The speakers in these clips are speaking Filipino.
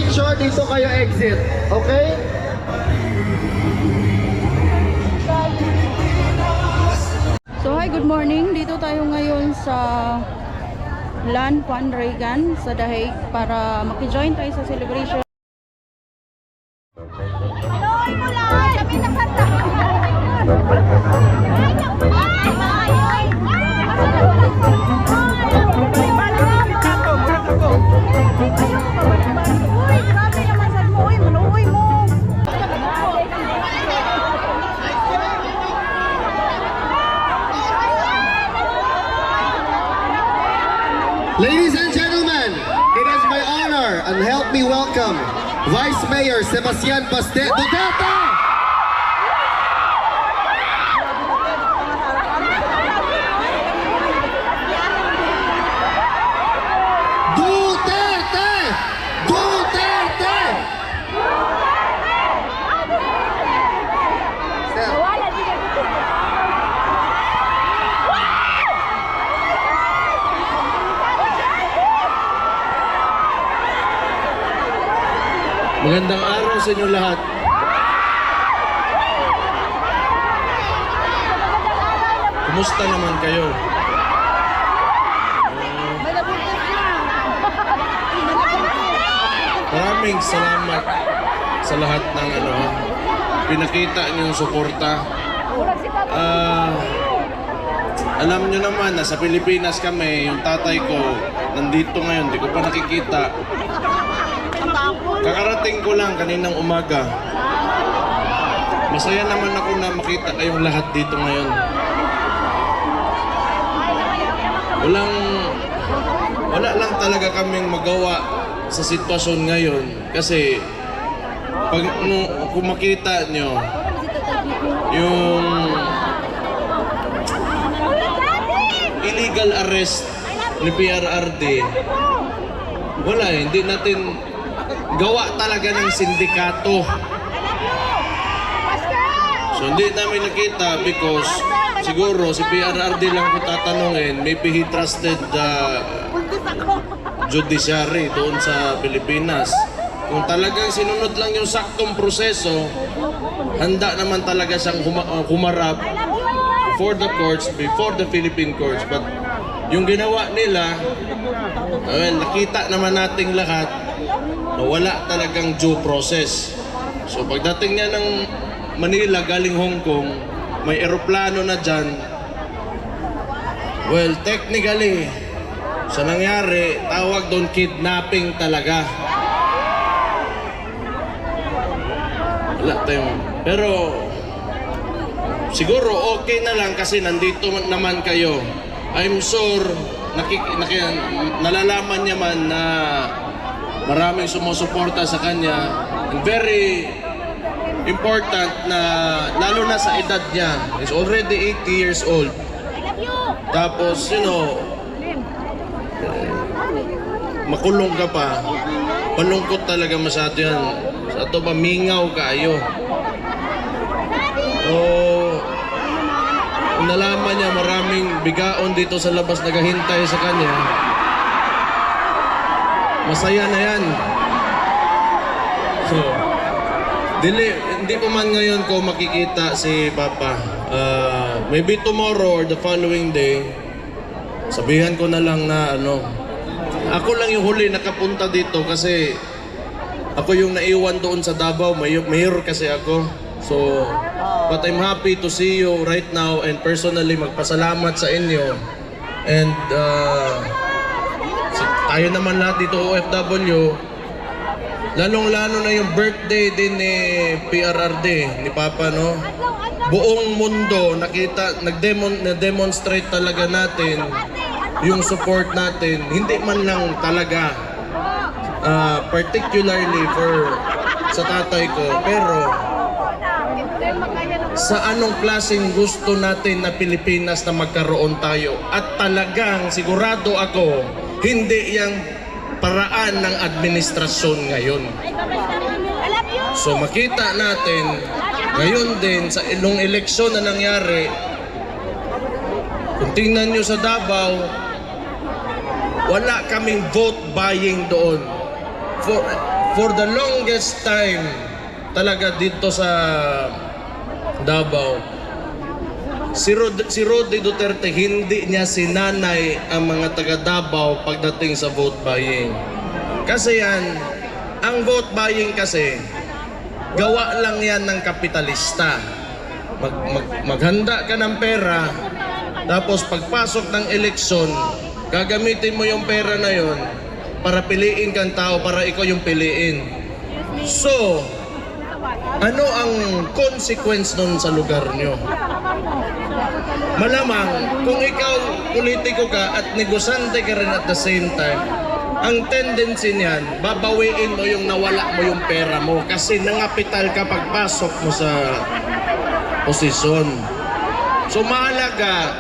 picture, dito kayo exit. Okay? So hi, good morning. Dito tayo ngayon sa Land Juan Reagan sa Dahig para maki-join tayo sa celebration. Ladies and gentlemen, it is my honor and help me welcome Vice Mayor Sebastian Duterte! Duterte! Duterte! Sir. Magandang araw sa inyo lahat. Kumusta naman kayo? Maraming salamat sa lahat ng pinakita niyong suporta. Alam niyo naman na sa Pilipinas kami, yung tatay ko nandito ngayon, di ko pa nakikita. Kakarating ko lang kaninang umaga. Masaya naman ako na makita kayong lahat dito ngayon. Wala lang talaga kaming magawa sa sitwasyon ngayon kasi kung makita nyo yung illegal arrest ni PRRD, wala hindi natin gawa talaga ng sindikato. So hindi namin nakita because siguro si PRRD lang ko tatanungin, maybe he trusted the judiciary doon sa Pilipinas. Kung talagang sinunod lang yung saktong proseso, handa naman talaga siyang humarap for the courts, before the Philippine courts. But yung ginawa nila, nakita naman nating lahat na wala talagang due process. So pagdating niya ng Manila galing Hong Kong, may eroplano na dyan. Well, technically, sa nangyari, tawag doon kidnapping talaga. Wala tayong... Pero siguro okay na lang kasi nandito naman kayo. I'm sure nalalaman niya man na maraming sumusuporta sa kanya. And very important na lalo na sa edad niya. He's already 80 years old. Tapos, makulong ka pa. Palungkot talaga masyado yan. Sa ito ba, mingaw kayo. Nalaman niya maraming bigaon dito sa labas naghahintay sa kanya. Masaya na yan. So, hindi pa man ngayon ko makikita si Papa. Maybe tomorrow or the following day, sabihan ko na lang na ako lang yung huli nakapunta dito kasi ako yung naiwan doon sa Davao, mayor kasi ako. So, but I'm happy to see you right now and personally magpasalamat sa inyo. And tayo naman lahat dito OFW, lalong-lalo na yung birthday din ni PRRD, ni Papa, no? Buong mundo nakita, nag-demonstrate talaga natin yung support natin. Hindi man lang talaga particularly sa tatay ko, pero sa anong klaseng gusto natin na Pilipinas na magkaroon tayo. At talagang sigurado ako, hindi yung paraan ng administrasyon ngayon. So makita natin ngayon din sa ilong eleksyon na nangyari, kung tingnan nyo sa Davao, wala kaming vote buying doon. for the longest time talaga dito sa Davao, si Rodi Duterte, hindi niya sinanay ang mga taga Davao pagdating sa vote buying. Kasi yan, ang vote buying kasi, gawa lang yan ng kapitalista. Maghanda ka ng pera, tapos pagpasok ng eleksyon, gagamitin mo yung pera na yon para piliin kang tao, para ikaw yung piliin. So, ano ang consequence nun sa lugar nyo? Malamang, kung ikaw politiko ka at negosante ka rin at the same time, ang tendency niyan, babawiin mo yung nawala mo yung pera mo kasi nangapital ka pagpasok mo sa posisyon. So mahalaga,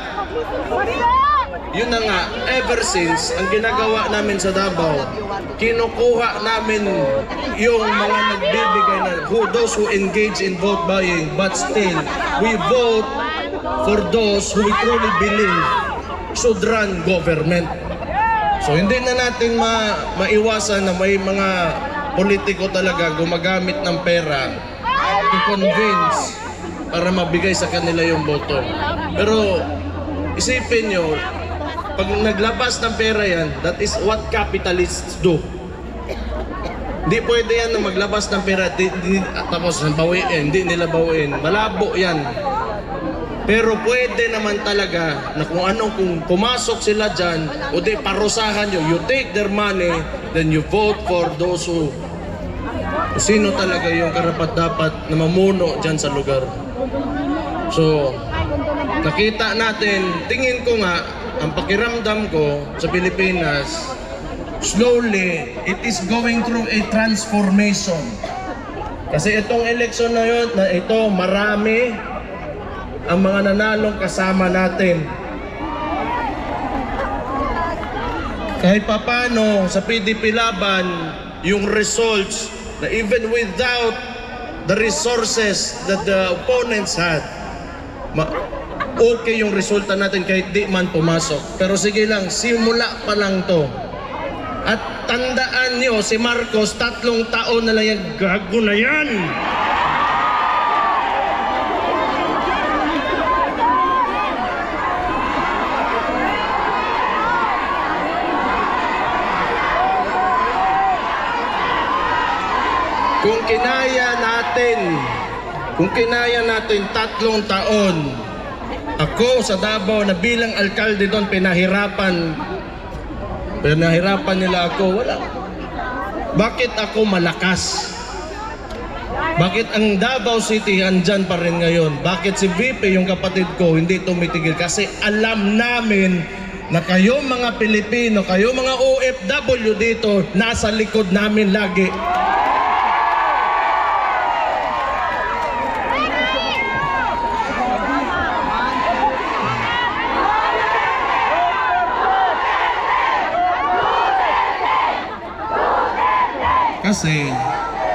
yun na nga, ever since, ang ginagawa namin sa Davao, kinukuha namin yung mga nagbibigay na, those who engage in vote buying, but still, we vote for those who we truly believe should run government. So hindi na natin maiwasan na may mga politiko talaga gumagamit ng pera to convince para mabigay sa kanila yung boto. Pero isipin nyo, pag naglabas ng pera yan, that is what capitalists do. Hindi pwede yan na maglabas ng pera tapos bawiin, hindi nila bawiin. Malabo yan. Pero pwede naman talaga na kung pumasok sila dyan, o di parusahan nyo, you take their money, then you vote for those who sino talaga yung karapat-dapat na mamuno dyan sa lugar. So, nakita natin, tingin ko nga, ang pakiramdam ko sa Pilipinas, slowly, it is going through a transformation. Kasi itong election na yun, na ito, marami ang mga nanalong kasama natin. Kahit papano sa PDP laban, yung results na even without the resources that the opponents had, okay yung resulta natin kahit di man pumasok. Pero sige lang, simula pa lang to. At tandaan nyo, si Marcos, 3 taon na lang yung gago na yan. Kung kinaya natin 3 taon, ako sa Davao na bilang alkalde doon, pinahirapan nila ako, wala. Bakit ako malakas? Bakit ang Davao City andyan pa rin ngayon? Bakit si VP, yung kapatid ko, hindi tumitigil? Kasi alam namin na kayo mga Pilipino, kayo mga OFW dito, nasa likod namin lagi. Kasi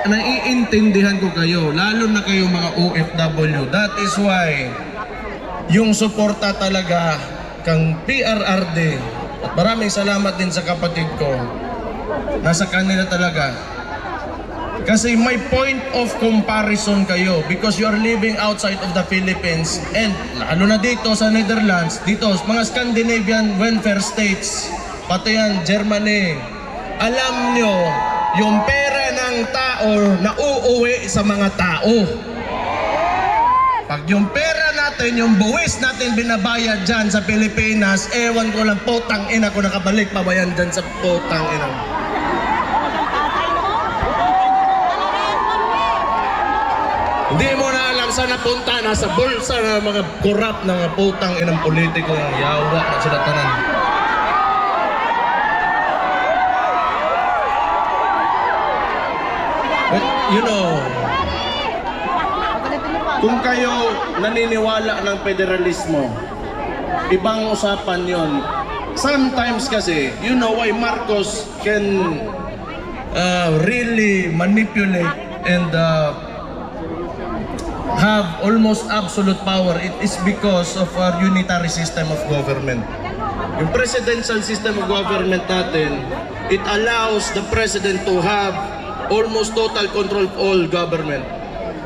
naiintindihan ko kayo, lalo na kayo mga OFW. That is why yung suporta talaga kang PRRD, at maraming salamat din sa kapatid ko, nasa kanila talaga. Kasi may point of comparison kayo because you are living outside of the Philippines, and lalo na dito sa Netherlands, dito mga Scandinavian welfare states, pati yan Germany. Alam nyo, yung pera ng tao na uuwi sa mga tao. Pag yung pera natin, yung buwis natin binabayad dyan sa Pilipinas, ewan ko lang, putang ina ko nakabalik pa ba yan dyan sa putang ina. Hindi mo na alam saan napunta, nasa bulsa ng mga korap ng mga putang inang politiko, yawa na sila tanan. You know, kung kayo naniniwala ng federalismo, ibang usapan yon. Sometimes kasi, you know why Marcos can really manipulate and have almost absolute power. It is because of our unitary system of government. Yung presidential system of government natin, it allows the president to have almost total control of all government.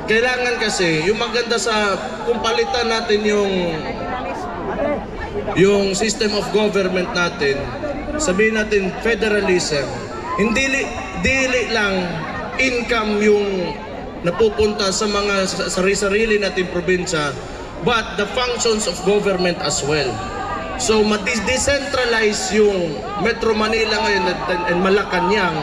Kailangan kasi, yung maganda sa, kung palitan natin yung system of government natin, sabihin natin federalism, hindi dili lang income yung napupunta sa mga sarili-sarili nating probinsya, but the functions of government as well. So, ma-decentralize yung Metro Manila ngayon and Malacanang,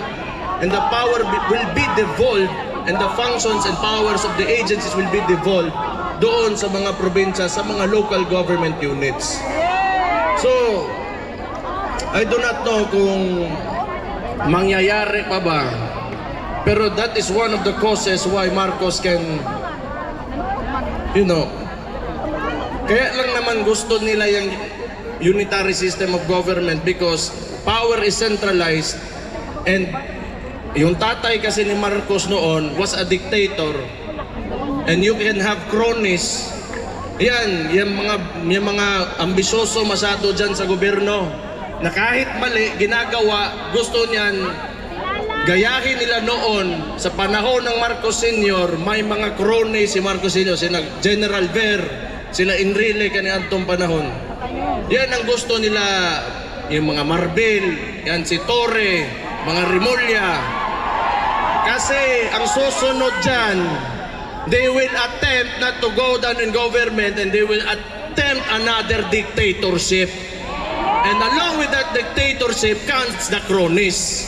and the power will be devolved, and the functions and powers of the agencies will be devolved doon sa mga probinsya, sa mga local government units. So, I do not know kung mangyayari pa ba, pero that is one of the causes why Marcos can, kaya lang naman gusto nila yung unitary system of government, because power is centralized, and yung tatay kasi ni Marcos noon was a dictator, and you can have cronies. Yung mga ambisyoso masyado dyan sa gobyerno, na kahit mali ginagawa, gusto niyan gayahin nila noon. Sa panahon ng Marcos Sr., may mga cronies si Marcos Sr., sila General Ver, sila Enrile kaniadtong panahon. Yan ang gusto nila, yung mga Marbel, yan si Torre, mga Rimulya. Kasi ang susunod dyan, they will attempt not to go down in government, and they will attempt another dictatorship. And along with that dictatorship comes the cronies.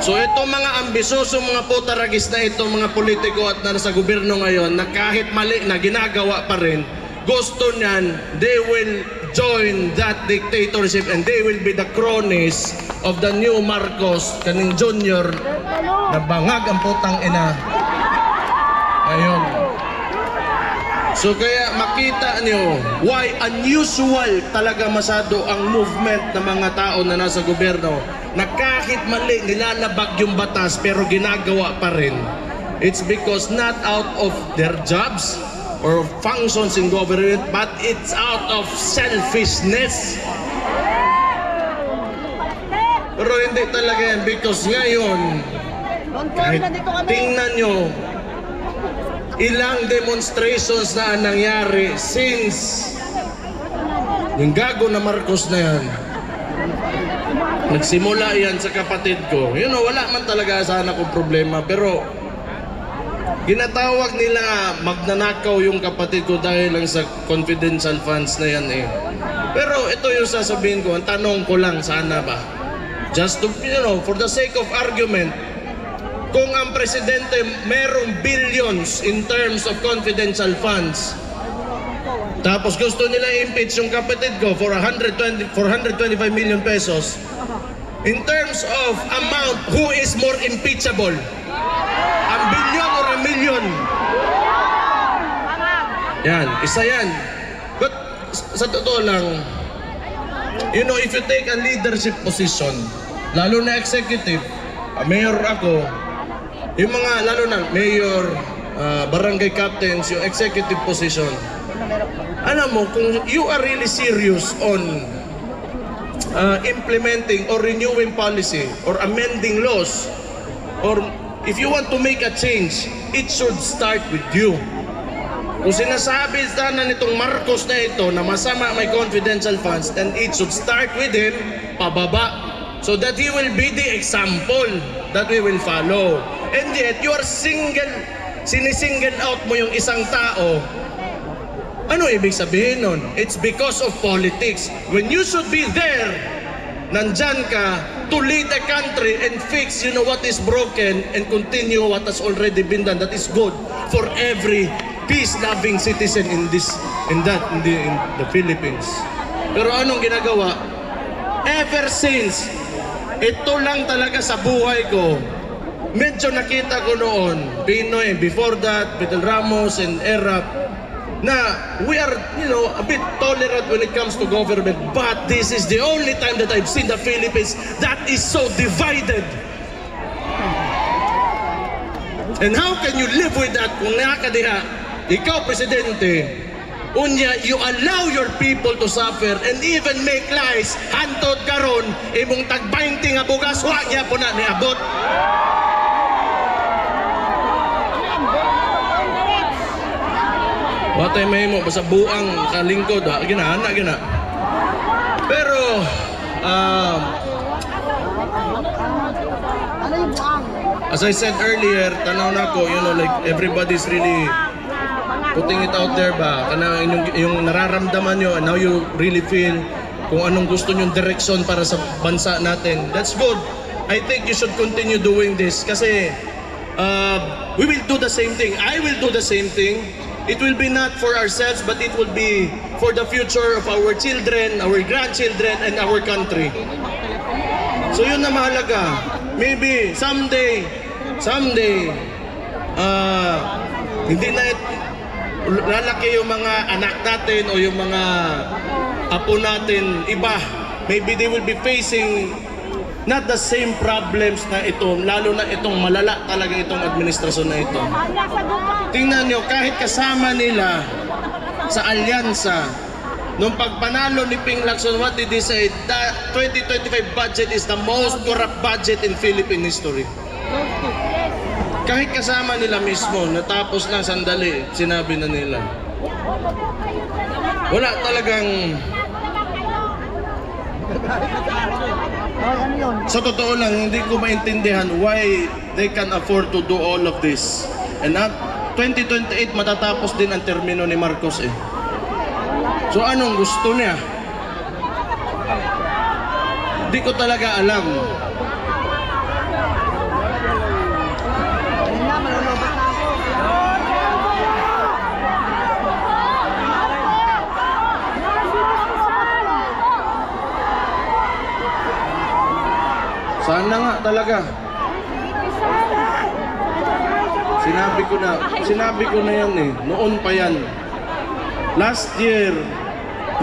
So itong mga ambisyoso, mga putaragis na itong mga politiko at nasa gobyerno ngayon, na kahit mali na ginagawa pa rin, gusto niyan, they will join that dictatorship, and they will be the cronies of the new Marcos, kaning Junior, na bangag ang putang ina. Ayun. So kaya makita nyo why unusual talaga masyado ang movement ng mga tao na nasa gobyerno, na kahit mali nilalabag yung batas pero ginagawa pa rin. It's because not out of their jobs or functions in government, but it's out of selfishness. Pero hindi talaga yan, because ngayon, kahit tingnan nyo, ilang demonstrations na nangyari since yung gago na Marcos na yan. Nagsimula yan sa kapatid ko. Wala man talaga sana kong problema, pero ginatawag nila magnanakaw yung kapatid ko dahil lang sa confidential funds na yan eh. Pero ito yung sasabihin ko, ang tanong ko lang, sana ba? Just to, for the sake of argument, kung ang presidente merong billions in terms of confidential funds, tapos gusto nila i-impeach yung kapatid ko for 425 million pesos, in terms of amount, who is more impeachable? Ang billion or a million? Yan, isa yan. But sa totoo lang, if you take a leadership position, lalo na executive, mayor ako, yung mga lalo na mayor, barangay captains, yung executive position, alam mo, kung you are really serious on implementing or renewing policy or amending laws, or if you want to make a change, it should start with you. Kung sinasabi sana nitong Marcos na ito na masama may confidential funds, then it should start with him pababa, so that he will be the example that we will follow. And yet, you are sinisingle out mo yung isang tao. Ano ibig sabihin nun? It's because of politics. When you should be there, nandyan ka to lead the country and fix what is broken and continue what has already been done. That is good for every peace-loving citizen in the Philippines. Pero anong ginagawa? Ever since, ito lang talaga sa buhay ko, medyo nakita ko noon, Pinoy, before that, Fidel Ramos and Erap, na we are, a bit tolerant when it comes to government, but this is the only time that I've seen the Philippines that is so divided. And how can you live with that kung nakakadiha, ikaw, Presidente, unya, you allow your people to suffer and even make lies, hantod karon imong tag-20 nga bugas, wa niya po na niabot. Watay mahimo basta buang kalingkod ha. Gina. Pero as I said earlier, tanaw na ko, like everybody's really putting it out there ba? Kana yung nararamdaman nyo and how you really feel kung anong gusto nyong direksyon para sa bansa natin. That's good. I think you should continue doing this kasi we will do the same thing. I will do the same thing. It will be not for ourselves but it will be for the future of our children, our grandchildren, and our country. So yun na mahalaga. Maybe someday, hindi na lalaki yung mga anak natin o yung mga apo natin, iba. Maybe they will be facing not the same problems na ito, lalo na itong malala talaga itong administrasyon na ito. Tingnan nyo, kahit kasama nila sa alyansa, nung pagpanalo ni Ping Lacson, what did he say? The 2025 budget is the most corrupt budget in Philippine history. Kahit kasama nila mismo, natapos na sandali, sinabi na nila. Wala talagang... Sa totoo lang, hindi ko maintindihan why they can afford to do all of this. And at 2028, matatapos din ang termino ni Marcos eh. So anong gusto niya? Hindi ko talaga alam. Sana nga talaga. Sinabi ko na yan eh. Noon pa yan. Last year,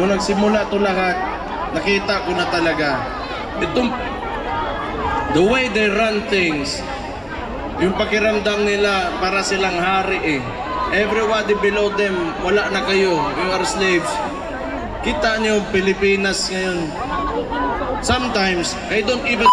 nung nagsimula to lahat, nakita ko na talaga. The way they run things, yung pakiramdam nila para silang hari eh. Everybody below them, wala na kayo. You are slaves. Kita nyo, Pilipinas ngayon. Sometimes, I don't even...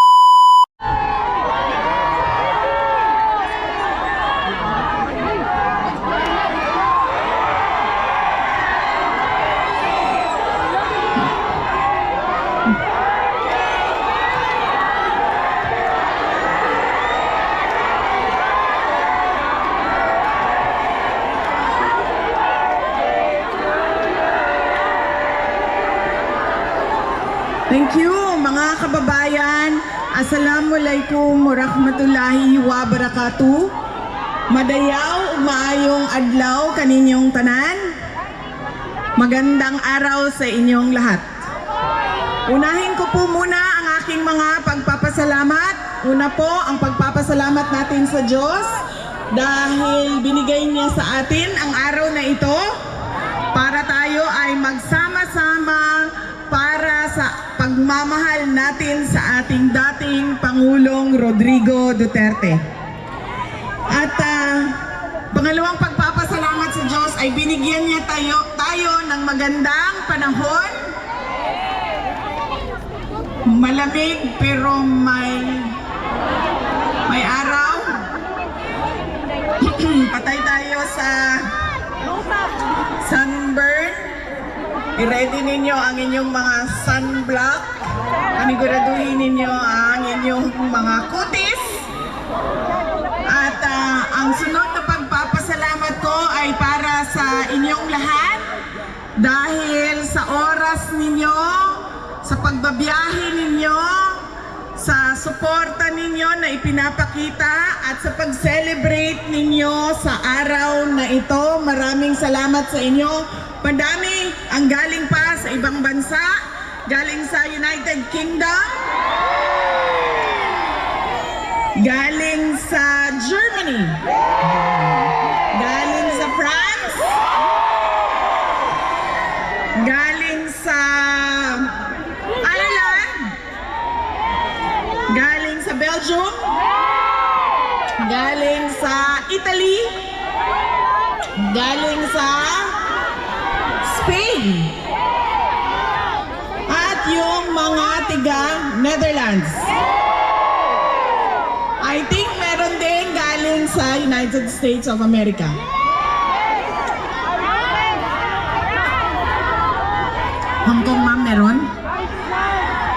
Thank you mga kababayan. Assalamualaikum warahmatullahi wabarakatuh. Madayaw, maayong adlaw kaninyong tanan. Magandang araw sa inyong lahat. Unahin ko po muna ang aking mga pagpapasalamat. Una po ang pagpapasalamat natin sa Diyos dahil binigay niya sa atin ang araw na ito para tayo ay magsama-sama para sa pagmamahal natin sa ating dating Pangulong Rodrigo Duterte. At pangalawang pagpapasalamat sa Diyos ay binigyan niya tayo ng magandang panahon. Malamig pero may araw. Patay tayo sa sunburn. I-ready ninyo ang inyong mga sunblock. Paniguraduhin ninyo ang inyong mga kutis. At ang sunod na pagpapasalamat ko ay para sa inyong lahat. Dahil sa oras ninyo, sa pagbabiyahe ninyo, sa suporta ninyo na ipinapakita at sa pag-celebrate ninyo sa araw na ito. Maraming salamat sa inyo. Madami ang galing pa sa ibang bansa, galing sa United Kingdom, galing sa Germany, galing sa France, galing sa Ireland, galing sa Belgium, galing sa Italy, galing sa Spain, at yung mga tiga Netherlands. I think meron din galing sa United States of America. Hong Kong, ma'am, meron?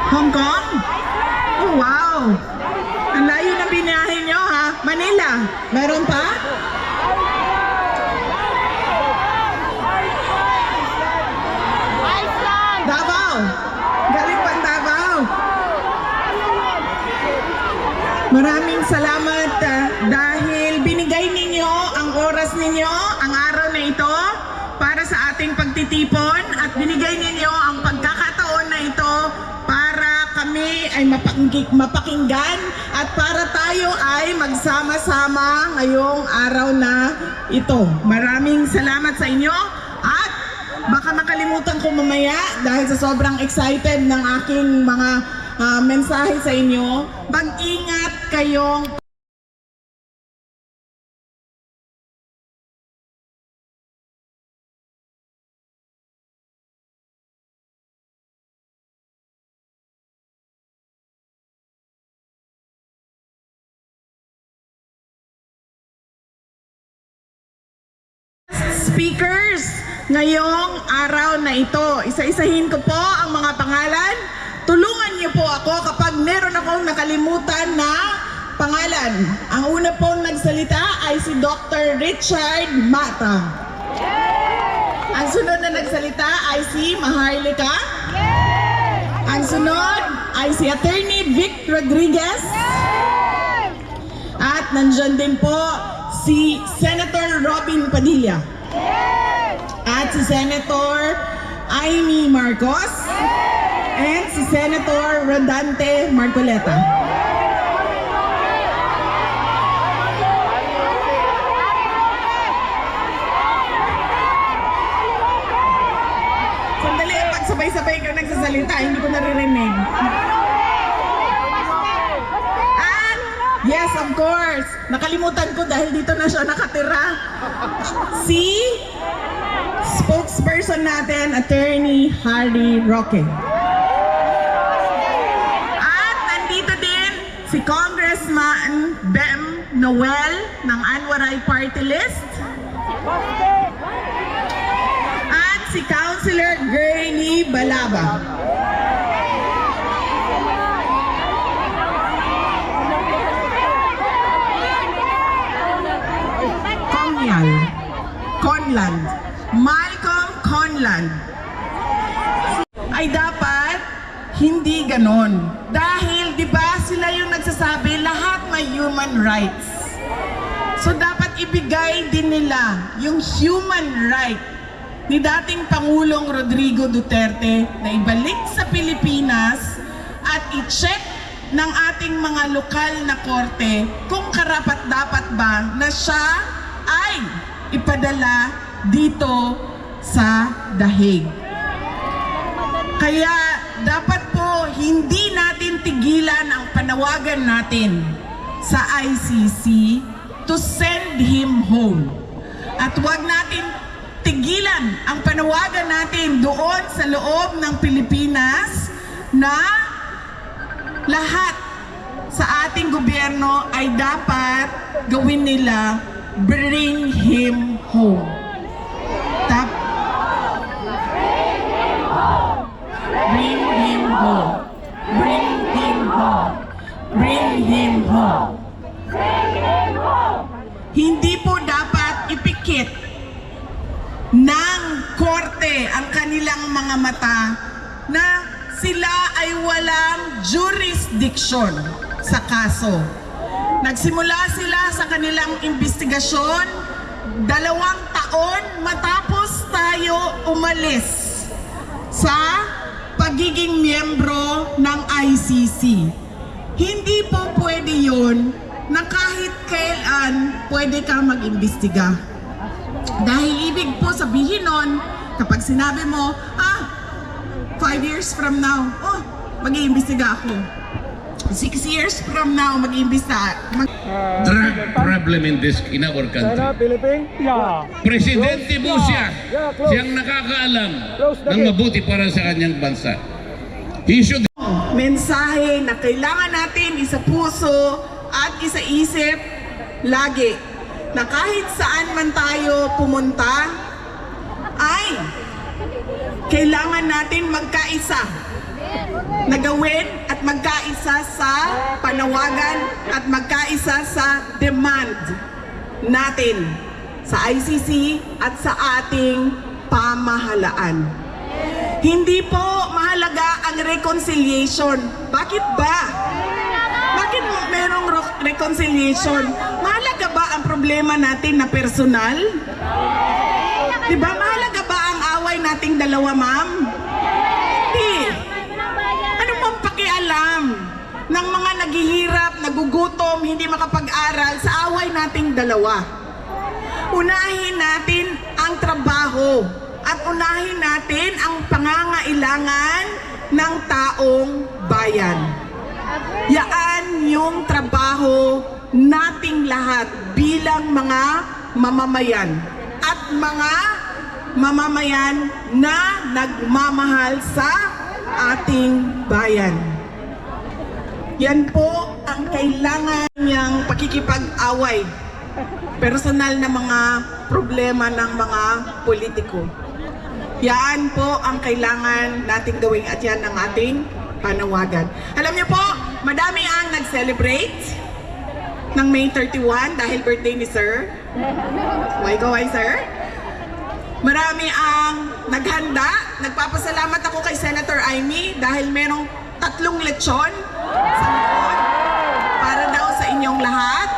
Hong Kong? Oh, wow! Ang layo na binahin nyo, ha? Manila, meron pa? Davao! Galing pang Davao! Maraming salamat dahil binigay ninyo ang oras ninyo, ang araw na ito para sa ating pagtitipon at binigay ninyo ang pagkakataon na ito para kami ay mapakinggan at para tayo ay magsama-sama ngayong araw na ito. Maraming salamat sa inyo at baka makalimutan ko mamaya dahil sa sobrang excited ng aking mga mensahe sa inyo. Mag-ingat kayong speakers ngayong araw na ito. Isa-isahin ko po ang mga pangalan. Tulungan niyo po ako kapag meron akong nakalimutan na pangalan. Ang una pong nagsalita ay si Dr. Richard Mata. Ang sunod na nagsalita ay si Maharlika. Ang sunod ay si Attorney Vic Rodriguez. At nandyan din po si Senator Robin Padilla. At si Senator Amy Marcos. And si Senator Rodante Marcoleta. Sandali, pag sabay-sabay ka nagsasalita, hindi ko naririnig. At, yes, of course, nakalimutan ko dahil dito na siya nakatira. Si spokesperson natin, Attorney Harry Roque. Si Congressman Bem Noel ng Anwaray Party List. At si Councilor Granny Balaba. Conland. Malcolm Conland. Ay dapat hindi ganon. Dahil, di ba, sila yung nagsasabi, lahat may human rights. So, dapat ibigay din nila yung human right ni dating Pangulong Rodrigo Duterte na ibalik sa Pilipinas at i-check ng ating mga lokal na korte kung karapat-dapat ba na siya ay ipadala dito sa The Hague. Kaya, dapat po hindi natin tigilan ang panawagan natin sa ICC to send him home. At huwag natin tigilan ang panawagan natin doon sa loob ng Pilipinas na lahat sa ating gobyerno ay dapat gawin nila, bring him home. Bring him home. Bring him home. Bring him home. Bring him home. Hindi po dapat ipikit ng korte ang kanilang mga mata na sila ay walang jurisdiction sa kaso. Nagsimula sila sa kanilang investigasyon 2 taon matapos tayo umalis sa pagiging miyembro ng ICC. Hindi po pwede yun na kahit kailan pwede kang mag-imbestiga. Dahil ibig po sabihin nun, kapag sinabi mo, 5 years from now, mag-iimbestiga ako. 6 years from now, mag-iimbestiga. Drug problem in our country. Presidente mo siya. Siyang nakakaalam ng mabuti para sa kanyang bansa. He should... Mensahe na kailangan natin isa puso at isa isip lagi na kahit saan man tayo pumunta ay kailangan natin magkaisa na gawin at magkaisa sa panawagan at magkaisa sa demand natin sa ICC at sa ating pamahalaan. Hindi po mahalaga ang reconciliation. Bakit ba? Bakit merong reconciliation? Mahalaga ba ang problema natin na personal? Diba mahalaga ba ang away nating dalawa, ma'am? Hindi. Ano pong pakialam ng mga naghihirap, nagugutom, hindi makapag-aral sa away nating dalawa? Unahin natin ang trabaho at unahin natin ang pangangailangan ng taong bayan. Yaan yung trabaho nating lahat bilang mga mamamayan at mga mamamayan na nagmamahal sa ating bayan. Yan po ang kailangan niyang pakikipag-away. Personal na mga problema ng mga politiko. Yan po ang kailangan nating gawin at yan ang ating panawagan. Alam niyo po, madami ang nag-celebrate ng May 31 dahil birthday ni Sir. Why, Sir? Marami ang naghanda. Nagpapasalamat ako kay Senator Amy dahil merong 3 lechon sa likod para daw sa inyong lahat.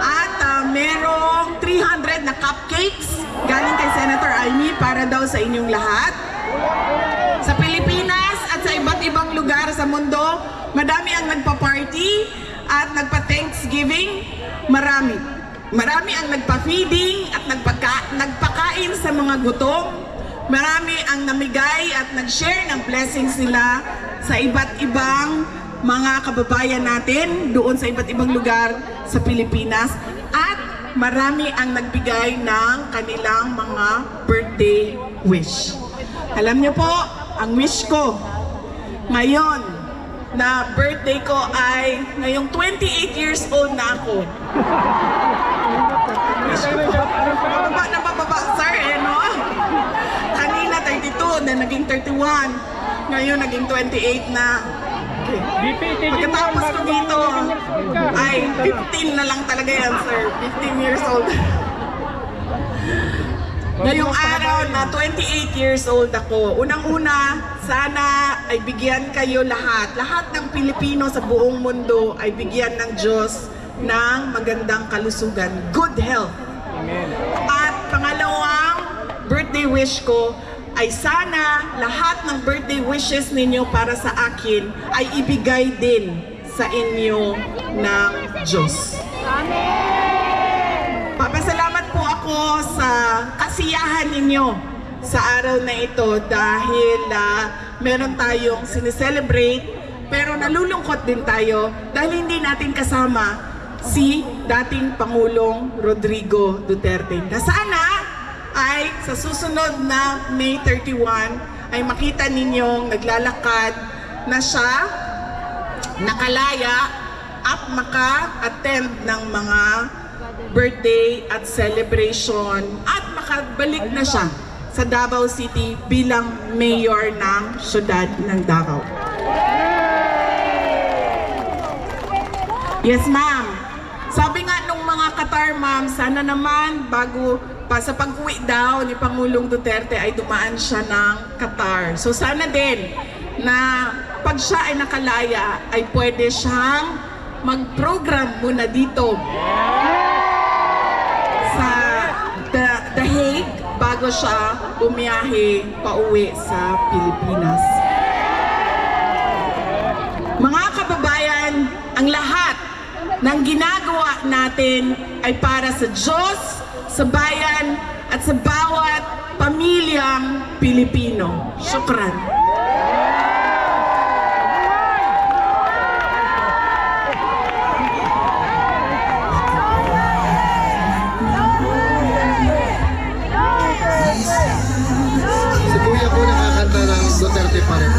At merong 300 na cupcakes galing kay Senator Amy para daw sa inyong lahat. Sa Pilipinas at sa iba't ibang lugar sa mundo, madami ang nagpa-party at nagpa-Thanksgiving. Marami ang nagpa-feeding at nagpakain sa mga gutom. Marami ang namigay at nag-share ng blessings nila sa iba't ibang mga kababayan natin doon sa iba't ibang lugar sa Pilipinas. At marami ang nagbigay ng kanilang mga birthday wish. Alam niyo po, ang wish ko ngayon na birthday ko ay ngayong 28 years old na ako. Wish ko po, bababa, sir, no? Kanina 32, na naging 31. Ngayon naging 28 na. Okay. Pagkatapos ko dito, ay 15 na lang talaga yan, sir. 15 years old. Ngayong araw na 28 years old ako, unang-una, sana ay bigyan kayo lahat ng Pilipino sa buong mundo ay bigyan ng Diyos ng magandang kalusugan, good health. Amen. At pangalawang birthday wish ko ay sana lahat ng birthday wishes ninyo para sa akin ay ibigay din sa inyo ng Diyos. Amen! Papasalamat po ako sa kasiyahan ninyo sa araw na ito dahil meron tayong sineselebrate pero nalulungkot din tayo dahil hindi natin kasama si dating Pangulong Rodrigo Duterte. Na sana ay sa susunod na May 31 ay makita ninyong naglalakad na siya, nakalaya at maka-attend ng mga birthday at celebration at makabalik na siya sa Davao City bilang mayor ng syudad ng Davao. Yes, ma'am. Sabi nga nung mga Qatar, ma'am, sana naman bago pa sa pag-uwi daw ni Pangulong Duterte ay dumaan siya ng Qatar. So sana din na pag siya ay nakalaya ay pwede siyang mag-program muna dito sa The Hague bago siya bumiyahe pauwi sa Pilipinas. Mga kababayan, ang lahat ng ginagawa natin ay para sa Diyos, sa bayan, at sa bawat pamilyang Pilipino. Syukran. Si Kuya po nakakanta ng Duterte pa rin.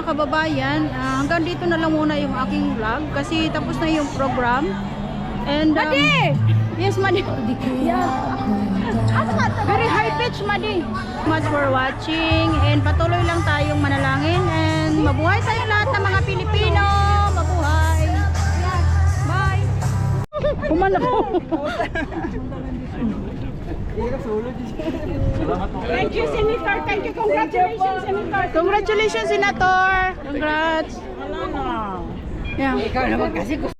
kababayan, hanggang dito na lang muna yung aking vlog kasi tapos na yung program. And Madi! Yes, Madi. Very high pitch, Madi. Much for watching and patuloy lang tayong manalangin and mabuhay tayong lahat ng mga Pilipino. Mabuhay. Bye. Kumanak ko. Thank you, Senator. Thank you. Congratulations, Senator. Congratulations, Senator. Congrats. Wala na. Yeah. Ikaw naman kasi gusto